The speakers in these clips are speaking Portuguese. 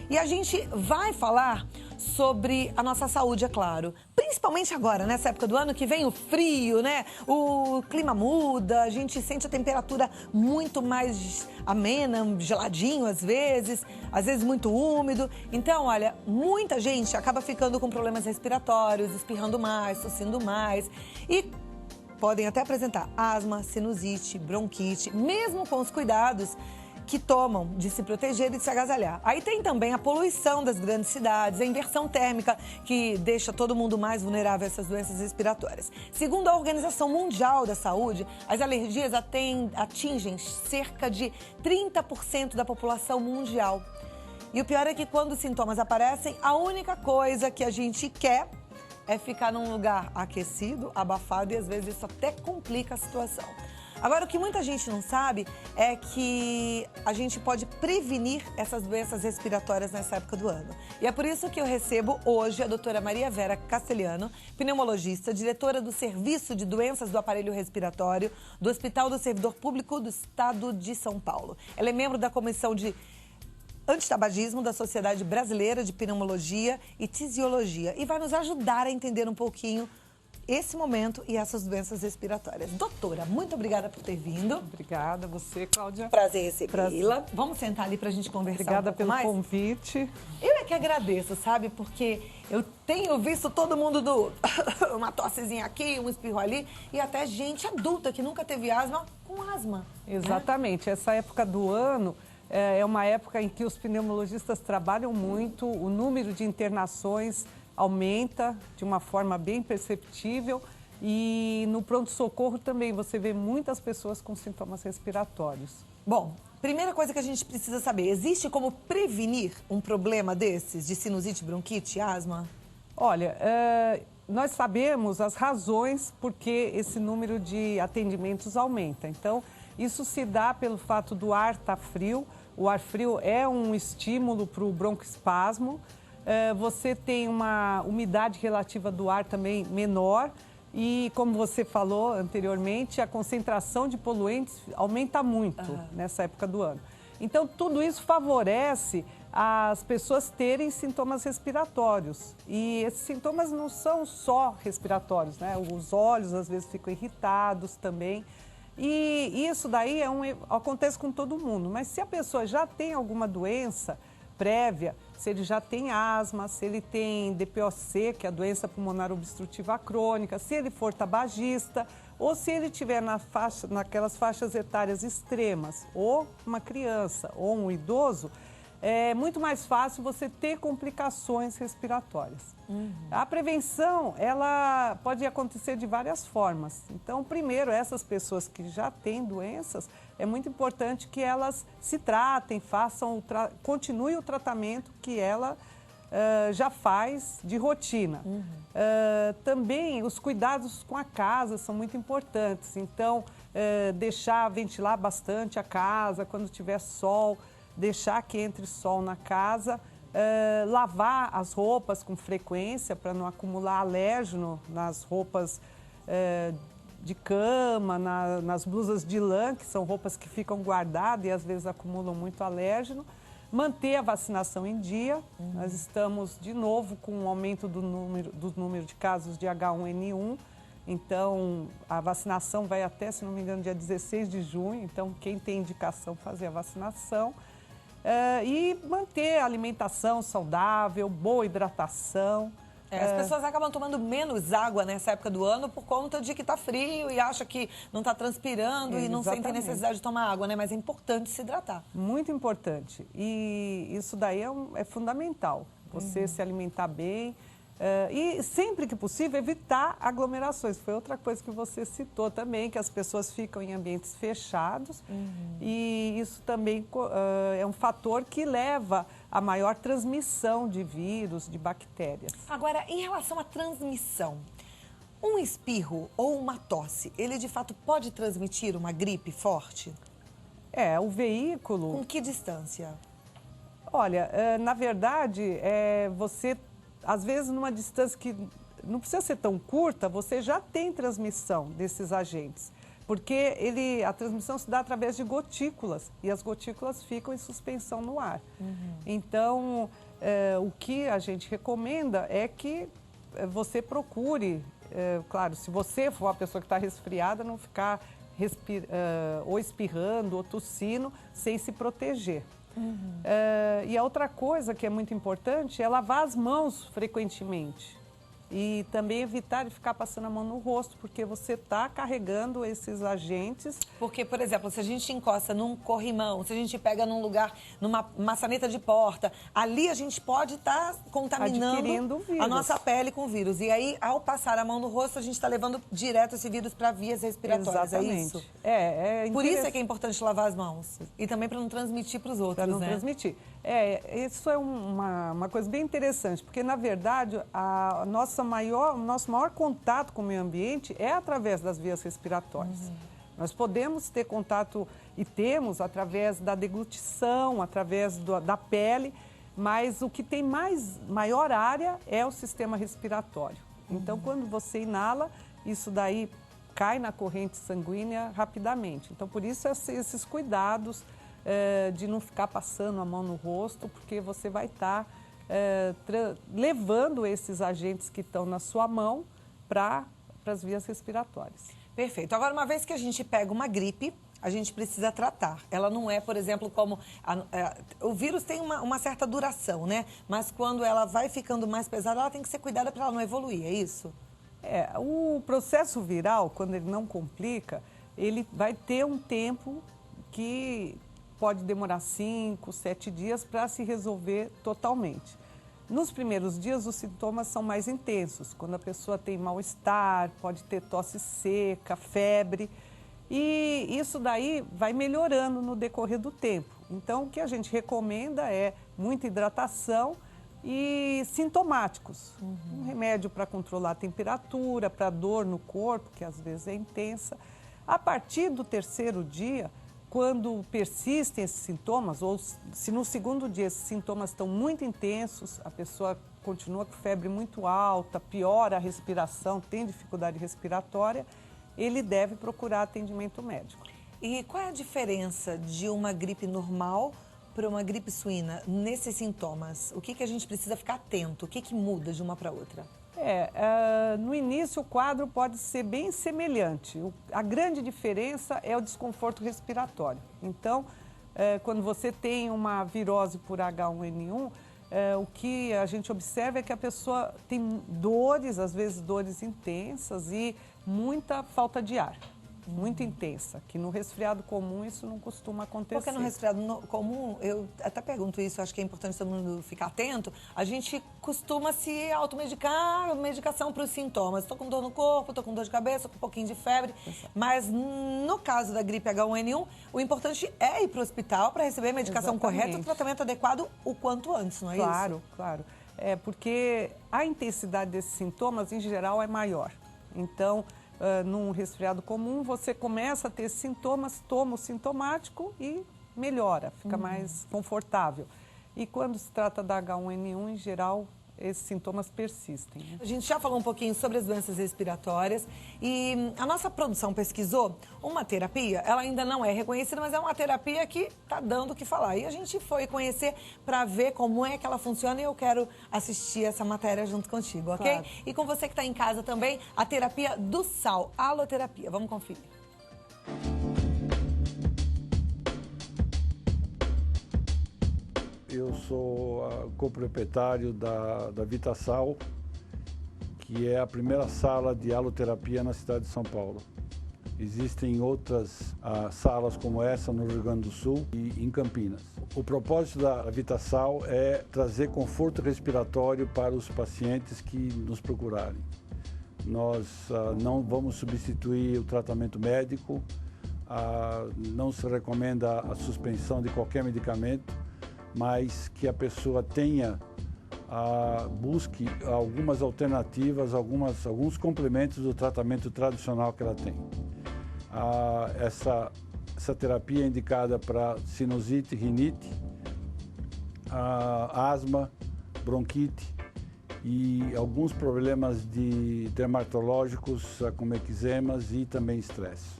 E a gente vai falar sobre a nossa saúde, é claro. Principalmente agora, nessa época do ano que vem o frio, né? O clima muda, a gente sente a temperatura muito mais amena, geladinho às vezes muito úmido. Então, olha, muita gente acaba ficando com problemas respiratórios, espirrando mais, tossindo mais e podem até apresentar asma, sinusite, bronquite, mesmo com os cuidados que tomam de se proteger e de se agasalhar. Aí tem também a poluição das grandes cidades, a inversão térmica, que deixa todo mundo mais vulnerável a essas doenças respiratórias. Segundo a Organização Mundial da Saúde, as alergias atingem cerca de 30% da população mundial. E o pior é que quando os sintomas aparecem, a única coisa que a gente quer é ficar num lugar aquecido, abafado, e às vezes isso até complica a situação. Agora, o que muita gente não sabe é que a gente pode prevenir essas doenças respiratórias nessa época do ano. E é por isso que eu recebo hoje a doutora Maria Vera Castelhano, pneumologista, diretora do Serviço de Doenças do Aparelho Respiratório do Hospital do Servidor Público do Estado de São Paulo. Ela é membro da Comissão de Antitabagismo da Sociedade Brasileira de Pneumologia e Tisiologia e vai nos ajudar a entender um pouquinho esse momento e essas doenças respiratórias. Doutora, muito obrigada por ter vindo. Obrigada a você, Cláudia. Prazer recebê-la. Vamos sentar ali pra gente conversar Obrigada um pouco mais? pelo convite. Eu é que agradeço, sabe? Porque eu tenho visto todo mundo uma tossezinha aqui, um espirro ali, e até gente adulta que nunca teve asma com asma. Exatamente. Né? Essa época do ano é uma época em que os pneumologistas trabalham muito, o número de internações aumenta de uma forma bem perceptível e no pronto-socorro também você vê muitas pessoas com sintomas respiratórios. Bom, primeira coisa que a gente precisa saber, existe como prevenir um problema desses, de sinusite, bronquite, asma? Olha, nós sabemos as razões por que esse número de atendimentos aumenta. Então, isso se dá pelo fato do ar estar frio. O ar frio é um estímulo para o broncoespasmo. Você tem uma umidade relativa do ar também menor e, como você falou anteriormente, a concentração de poluentes aumenta muito nessa época do ano. Então, tudo isso favorece as pessoas terem sintomas respiratórios. E esses sintomas não são só respiratórios, né? Os olhos, às vezes, ficam irritados também. E isso daí acontece com todo mundo. Mas se a pessoa já tem alguma doença prévia, se ele já tem asma, se ele tem DPOC, que é a doença pulmonar obstrutiva crônica, se ele for tabagista, ou se ele estiver naquelas faixas etárias extremas, ou uma criança, ou um idoso, é muito mais fácil você ter complicações respiratórias. A prevenção, ela pode acontecer de várias formas. Então, primeiro, essas pessoas que já têm doenças, é muito importante que elas se tratem, continue o tratamento que ela já faz de rotina. Também os cuidados com a casa são muito importantes. Então, deixar ventilar bastante a casa, quando tiver sol, deixar que entre sol na casa, lavar as roupas com frequência para não acumular alérgeno nas roupas de cama, nas blusas de lã, que são roupas que ficam guardadas e às vezes acumulam muito alérgeno. Manter a vacinação em dia. Nós estamos de novo com um aumento do número de casos de H1N1. Então, a vacinação vai até, se não me engano, dia 16 de junho. Então, quem tem indicação, fazer a vacinação. E manter a alimentação saudável, boa hidratação. As pessoas acabam tomando menos água nessa época do ano por conta de que está frio e acha que não está transpirando e não sentem necessidade de tomar água, né? Mas é importante se hidratar. Muito importante. E isso daí é fundamental, você se alimentar bem. E sempre que possível evitar aglomerações. Foi outra coisa que você citou também, que as pessoas ficam em ambientes fechados e isso também é um fator que leva a maior transmissão de vírus, de bactérias. Agora, em relação à transmissão, um espirro ou uma tosse, ele de fato pode transmitir uma gripe forte? O veículo... Com que distância? Olha, na verdade, você, às vezes, numa distância que não precisa ser tão curta, você já tem transmissão desses agentes. porque a transmissão se dá através de gotículas e as gotículas ficam em suspensão no ar. Então, o que a gente recomenda é que você procure, claro, se você for a pessoa que está resfriada, não ficar ou espirrando ou tossindo sem se proteger. E a outra coisa que é muito importante é lavar as mãos frequentemente. E também evitar de ficar passando a mão no rosto, porque você está carregando esses agentes. Porque, por exemplo, se a gente encosta num corrimão, se a gente pega num lugar, numa maçaneta de porta, ali a gente pode estar contaminando a nossa pele com vírus. E aí, ao passar a mão no rosto, a gente está levando direto esse vírus para vias respiratórias. Exatamente. É isso? Por isso é que é importante lavar as mãos. E também para não transmitir para os outros, Para não transmitir. Isso é uma coisa bem interessante, porque, na verdade, o nosso maior contato com o meio ambiente é através das vias respiratórias. Nós podemos ter contato, e temos, através da deglutição, através da pele, mas o que tem maior área é o sistema respiratório. Então, quando você inala, isso daí cai na corrente sanguínea rapidamente. Então, por isso, esses cuidados de não ficar passando a mão no rosto, porque você vai estar levando esses agentes que estão na sua mão para as vias respiratórias. Perfeito. Agora, uma vez que a gente pega uma gripe, a gente precisa tratar. Ela não é, por exemplo, como... o vírus tem uma certa duração, né? Mas quando ela vai ficando mais pesada, ela tem que ser cuidada para ela não evoluir, é isso? O processo viral, quando ele não complica, ele vai ter um tempo que pode demorar 5, 7 dias para se resolver totalmente. Nos primeiros dias, os sintomas são mais intensos, quando a pessoa tem mal-estar, pode ter tosse seca, febre, e isso daí vai melhorando no decorrer do tempo. Então, o que a gente recomenda é muita hidratação e sintomáticos. Um remédio para controlar a temperatura, para dor no corpo, que às vezes é intensa. A partir do 3º dia, quando persistem esses sintomas, ou se no 2º dia esses sintomas estão muito intensos, a pessoa continua com febre muito alta, piora a respiração, tem dificuldade respiratória, ele deve procurar atendimento médico. E qual é a diferença de uma gripe normal para uma gripe suína nesses sintomas? O que a gente precisa ficar atento? O que muda de uma para outra? No início o quadro pode ser bem semelhante. A grande diferença é o desconforto respiratório. Então, quando você tem uma virose por H1N1, o que a gente observa é que a pessoa tem dores, às vezes dores intensas e muita falta de ar. Muito intensa, que no resfriado comum isso não costuma acontecer. Porque no resfriado comum, eu até pergunto isso, acho que é importante todo mundo ficar atento, a gente costuma se automedicar, medicação para os sintomas. Estou com dor no corpo, estou com dor de cabeça, com um pouquinho de febre, mas no caso da gripe H1N1, o importante é ir para o hospital para receber a medicação correta e o tratamento adequado o quanto antes, não é isso? Claro, claro. Porque a intensidade desses sintomas, em geral, é maior. Então, num resfriado comum, você começa a ter sintomas, toma o sintomático e melhora, fica mais confortável. E quando se trata da H1N1, em geral, esses sintomas persistem. Né? A gente já falou um pouquinho sobre as doenças respiratórias e a nossa produção pesquisou uma terapia, ela ainda não é reconhecida, mas é uma terapia que está dando o que falar. E a gente foi conhecer para ver como é que ela funciona e eu quero assistir essa matéria junto contigo, ok? Claro. E com você que está em casa também, a terapia do sal, haloterapia. Vamos conferir. Eu sou coproprietário da VitaSal, que é a primeira sala de haloterapia na cidade de São Paulo. Existem outras salas como essa no Rio Grande do Sul e em Campinas. O propósito da VitaSal é trazer conforto respiratório para os pacientes que nos procurarem. Nós não vamos substituir o tratamento médico, não se recomenda a suspensão de qualquer medicamento, mas que a pessoa busque algumas alternativas, alguns complementos do tratamento tradicional que ela tem. Essa terapia é indicada para sinusite, rinite, asma, bronquite e alguns problemas dermatológicos, como eczemas e também estresse.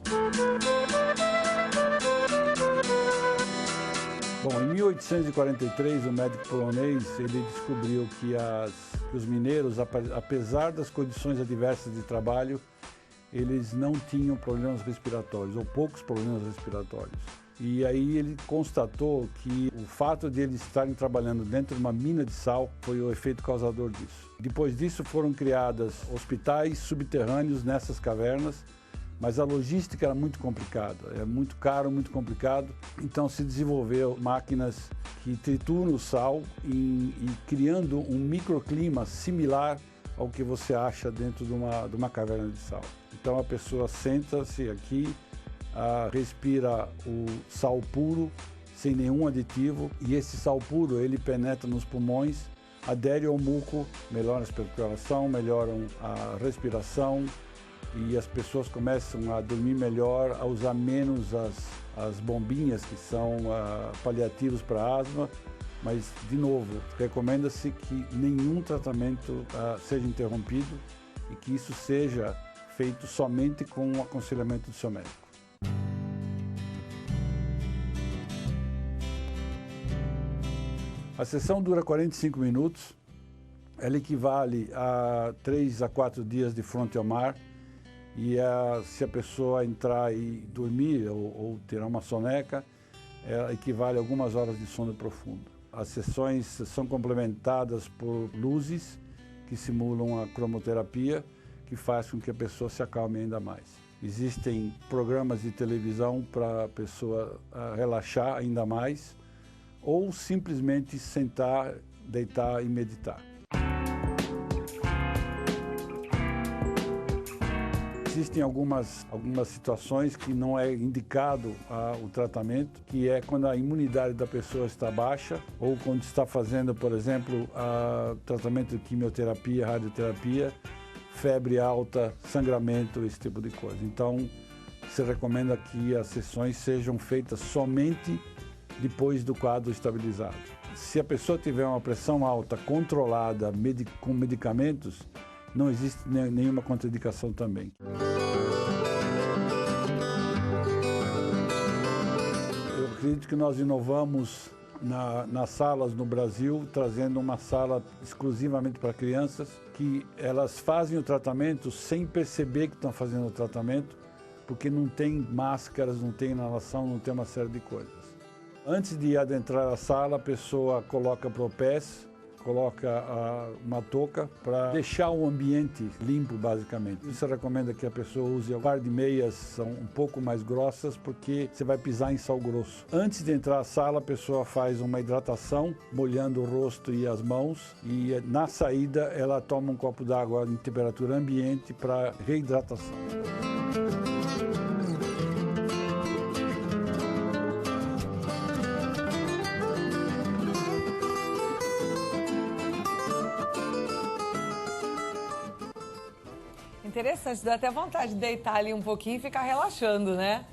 Bom, em 1843, o médico polonês ele descobriu que os mineiros, apesar das condições adversas de trabalho, eles não tinham problemas respiratórios, ou poucos problemas respiratórios. E aí ele constatou que o fato de eles estarem trabalhando dentro de uma mina de sal foi o efeito causador disso. Depois disso foram criados hospitais subterrâneos nessas cavernas, mas a logística era muito complicada, é muito caro, muito complicado. Então se desenvolveu máquinas que trituram o sal e criando um microclima similar ao que você acha dentro de uma caverna de sal. Então a pessoa senta-se aqui, respira o sal puro, sem nenhum aditivo, e esse sal puro ele penetra nos pulmões, adere ao muco, melhora a circulação, melhoram a respiração, e as pessoas começam a dormir melhor, a usar menos as bombinhas que são paliativos para asma, mas, de novo, recomenda-se que nenhum tratamento seja interrompido e que isso seja feito somente com o aconselhamento do seu médico. A sessão dura 45 minutos, ela equivale a 3 a 4 dias de fronte ao mar, e se a pessoa entrar e dormir ou ter uma soneca, ela equivale a algumas horas de sono profundo. As sessões são complementadas por luzes que simulam a cromoterapia, que faz com que a pessoa se acalme ainda mais. Existem programas de televisão para a pessoa relaxar ainda mais, ou simplesmente sentar, deitar e meditar. Existem algumas situações que não é indicado o tratamento, que é quando a imunidade da pessoa está baixa ou quando está fazendo, por exemplo, tratamento de quimioterapia, radioterapia, febre alta, sangramento, esse tipo de coisa. Então, se recomenda que as sessões sejam feitas somente depois do quadro estabilizado. Se a pessoa tiver uma pressão alta controlada com medicamentos, não existe nenhuma contraindicação também. Eu acredito que nós inovamos nas salas no Brasil, trazendo uma sala exclusivamente para crianças, que elas fazem o tratamento sem perceber que estão fazendo o tratamento, porque não tem máscaras, não tem inalação, não tem uma série de coisas. Antes de adentrar a sala, a pessoa coloca propés, coloca uma touca para deixar o ambiente limpo, basicamente. Isso recomenda que a pessoa use um par de meias, são um pouco mais grossas, porque você vai pisar em sal grosso. Antes de entrar à sala, a pessoa faz uma hidratação, molhando o rosto e as mãos, e na saída ela toma um copo d'água em temperatura ambiente para reidratação. Interessante, dá até vontade de deitar ali um pouquinho e ficar relaxando, né?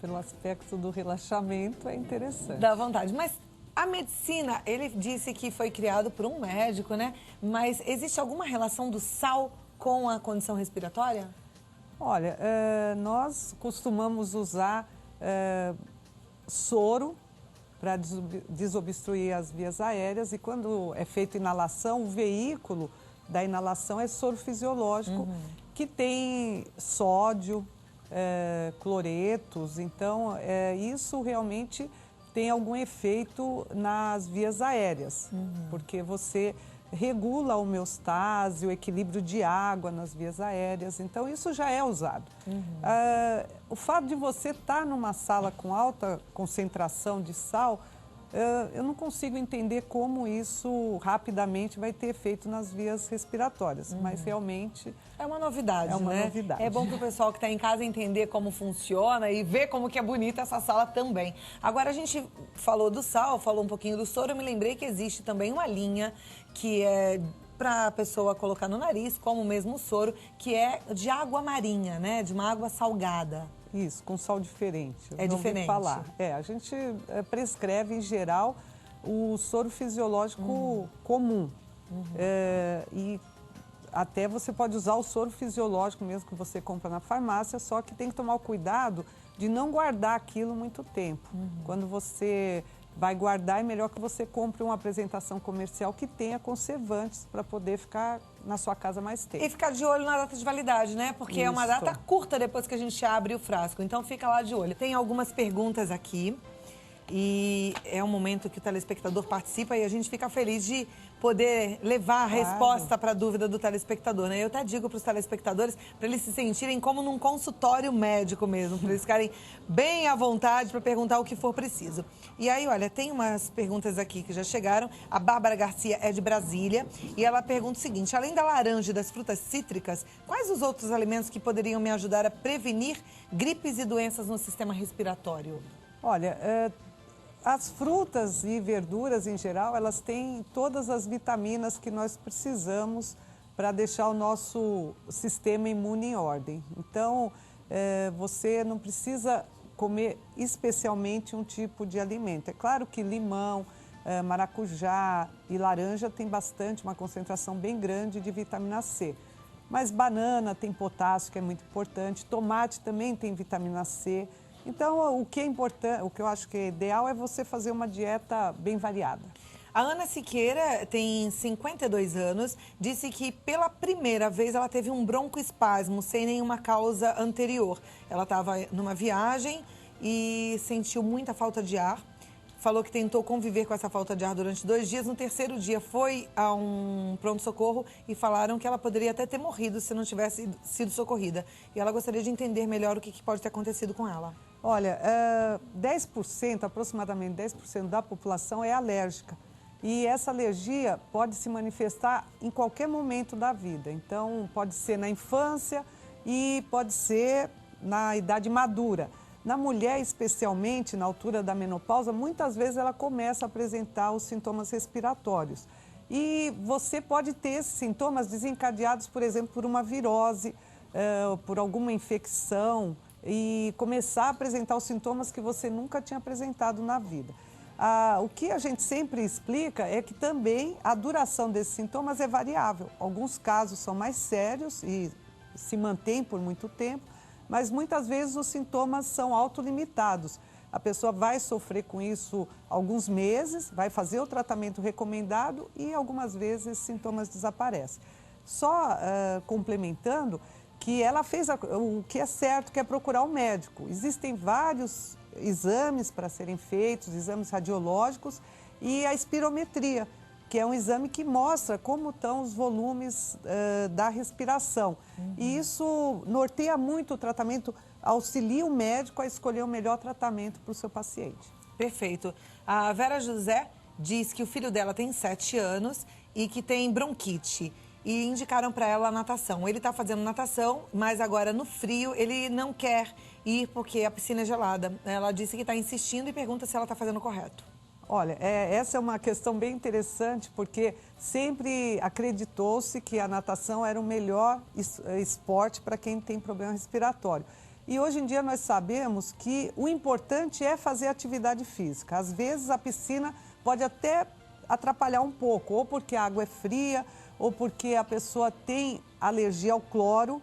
Pelo aspecto do relaxamento é interessante. Dá vontade, mas a medicina, ele disse que foi criado por um médico, né? Mas existe alguma relação do sal com a condição respiratória? Olha, nós costumamos usar soro para desobstruir as vias aéreas, e quando é feita inalação, o veículo da inalação é soro fisiológico, que tem sódio, cloretos, então isso realmente tem algum efeito nas vias aéreas, porque você regula a homeostase, o equilíbrio de água nas vias aéreas, então isso já é usado. O fato de você estar numa sala com alta concentração de sal, eu não consigo entender como isso rapidamente vai ter efeito nas vias respiratórias, mas realmente... É uma novidade, é uma né? novidade. É bom para o pessoal que está em casa entender como funciona e ver como que é bonita essa sala também. Agora, a gente falou do sal, falou um pouquinho do soro, eu me lembrei que existe também uma linha que é para a pessoa colocar no nariz, como mesmo o soro, que é de água marinha, né? De uma água salgada. Isso, com sal diferente. É diferente. Falar. A gente prescreve, em geral, o soro fisiológico comum. E até você pode usar o soro fisiológico mesmo que você compra na farmácia, só que tem que tomar o cuidado de não guardar aquilo muito tempo. Quando você vai guardar, é melhor que você compre uma apresentação comercial que tenha conservantes para poder ficar na sua casa mais tempo. E ficar de olho na data de validade, né? Porque é uma data curta depois que a gente abre o frasco. Então fica lá de olho. Tem algumas perguntas aqui. E é um momento que o telespectador participa e a gente fica feliz de poder levar a resposta para a dúvida do telespectador, né? Eu até digo para os telespectadores para eles se sentirem como num consultório médico mesmo, para eles ficarem bem à vontade para perguntar o que for preciso. E aí, olha, tem umas perguntas aqui que já chegaram. A Bárbara Garcia é de Brasília e ela pergunta o seguinte: além da laranja e das frutas cítricas, quais os outros alimentos que poderiam me ajudar a prevenir gripes e doenças no sistema respiratório? Olha, as frutas e verduras, em geral, elas têm todas as vitaminas que nós precisamos para deixar o nosso sistema imune em ordem. Então, você não precisa comer especialmente um tipo de alimento. É claro que limão, maracujá e laranja tem bastante, uma concentração bem grande de vitamina C. Mas banana tem potássio, que é muito importante, tomate também tem vitamina C. Então, o que é importante, o que eu acho que é ideal é você fazer uma dieta bem variada. A Ana Siqueira tem 52 anos, disse que pela primeira vez ela teve um broncoespasmo sem nenhuma causa anterior. Ela estava numa viagem e sentiu muita falta de ar. Falou que tentou conviver com essa falta de ar durante 2 dias. No terceiro dia foi a um pronto-socorro e falaram que ela poderia até ter morrido se não tivesse sido socorrida. E ela gostaria de entender melhor o que pode ter acontecido com ela. Olha, 10%, aproximadamente 10% da população é alérgica. E essa alergia pode se manifestar em qualquer momento da vida. Então, pode ser na infância e pode ser na idade madura. Na mulher, especialmente na altura da menopausa, muitas vezes ela começa a apresentar os sintomas respiratórios. E você pode ter esses sintomas desencadeados, por exemplo, por uma virose, por alguma infecção, e começar a apresentar os sintomas que você nunca tinha apresentado na vida. O que a gente sempre explica é que também a duração desses sintomas é variável. Alguns casos são mais sérios e se mantêm por muito tempo, mas muitas vezes os sintomas são autolimitados. A pessoa vai sofrer com isso alguns meses, vai fazer o tratamento recomendado e algumas vezes sintomas desaparecem. Só complementando que ela fez o que é certo, que é procurar um médico. Existem vários exames para serem feitos, exames radiológicos e a espirometria, que é um exame que mostra como estão os volumes da respiração. E isso norteia muito o tratamento, auxilia o médico a escolher o melhor tratamento para o seu paciente. Perfeito. A Vera José diz que o filho dela tem 7 anos e que tem bronquite. E indicaram para ela a natação. Ele está fazendo natação, mas agora no frio ele não quer ir porque a piscina é gelada. Ela disse que está insistindo e pergunta se ela está fazendo correto. Olha, essa é uma questão bem interessante, porque sempre acreditou-se que a natação era o melhor esporte para quem tem problema respiratório. E hoje em dia nós sabemos que o importante é fazer atividade física. Às vezes a piscina pode até atrapalhar um pouco, ou porque a água é fria, ou porque a pessoa tem alergia ao cloro.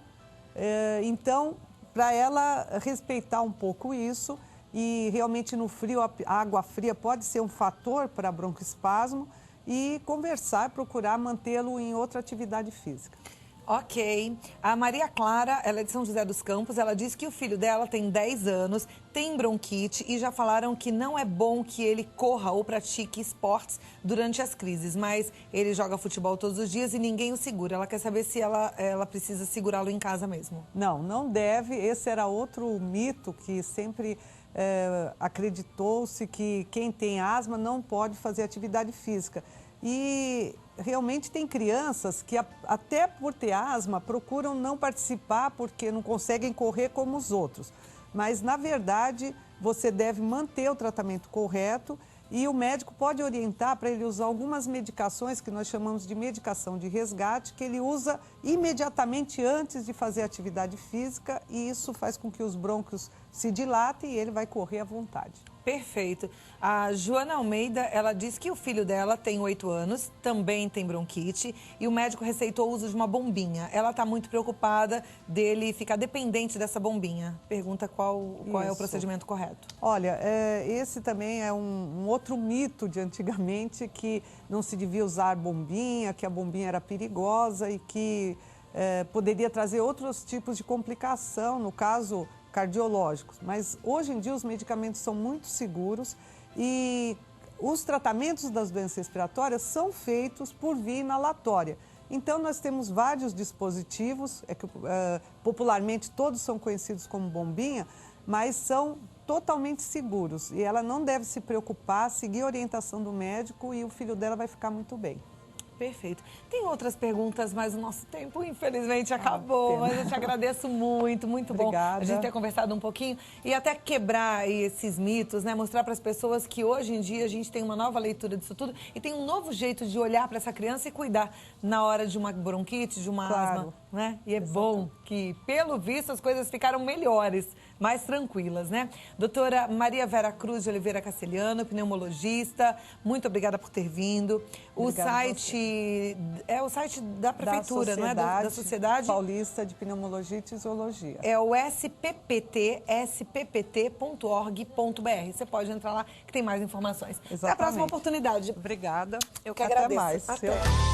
Então, para ela respeitar um pouco isso, e realmente no frio a água fria pode ser um fator para broncoespasmo, e conversar, procurar mantê-lo em outra atividade física. Ok. A Maria Clara, ela é de São José dos Campos, ela diz que o filho dela tem 10 anos, tem bronquite e já falaram que não é bom que ele corra ou pratique esportes durante as crises, mas ele joga futebol todos os dias e ninguém o segura. Ela quer saber se ela precisa segurá-lo em casa mesmo. Não, não deve. Esse era outro mito que sempre acreditou-se, que quem tem asma não pode fazer atividade física. E realmente tem crianças que até por ter asma procuram não participar porque não conseguem correr como os outros. Mas na verdade você deve manter o tratamento correto e o médico pode orientar para ele usar algumas medicações que nós chamamos de medicação de resgate, que ele usa imediatamente antes de fazer atividade física, e isso faz com que os brônquios se dilatem e ele vai correr à vontade. Perfeito. A Joana Almeida, ela diz que o filho dela tem 8 anos, também tem bronquite, e o médico receitou o uso de uma bombinha. Ela está muito preocupada dele ficar dependente dessa bombinha. Pergunta qual é o procedimento correto. Olha, esse também é um outro mito de antigamente, que não se devia usar bombinha, que a bombinha era perigosa e que poderia trazer outros tipos de complicação, no caso cardiológicos. Mas hoje em dia os medicamentos são muito seguros e os tratamentos das doenças respiratórias são feitos por via inalatória. Então nós temos vários dispositivos, popularmente todos são conhecidos como bombinha, mas são totalmente seguros e ela não deve se preocupar, seguir a orientação do médico e o filho dela vai ficar muito bem. Perfeito. Tem outras perguntas, mas o nosso tempo, infelizmente, acabou. Mas eu te agradeço muito, muito Obrigada. bom a gente ter conversado um pouquinho e até quebrar esses mitos, né? Mostrar para as pessoas que hoje em dia a gente tem uma nova leitura disso tudo e tem um novo jeito de olhar para essa criança e cuidar na hora de uma bronquite, de uma asma, né? E é bom que, pelo visto, as coisas ficaram melhores, mais tranquilas, né? Doutora Maria Vera Cruz de Oliveira Castelhano, pneumologista, muito obrigada por ter vindo. O site é o site da prefeitura, não é? Da Sociedade Paulista de Pneumologia e Tisiologia. É o SPPT, spp.org.br. Você pode entrar lá que tem mais informações. Exatamente. Até a próxima oportunidade. Obrigada. Eu que agradeço. Até mais. Até.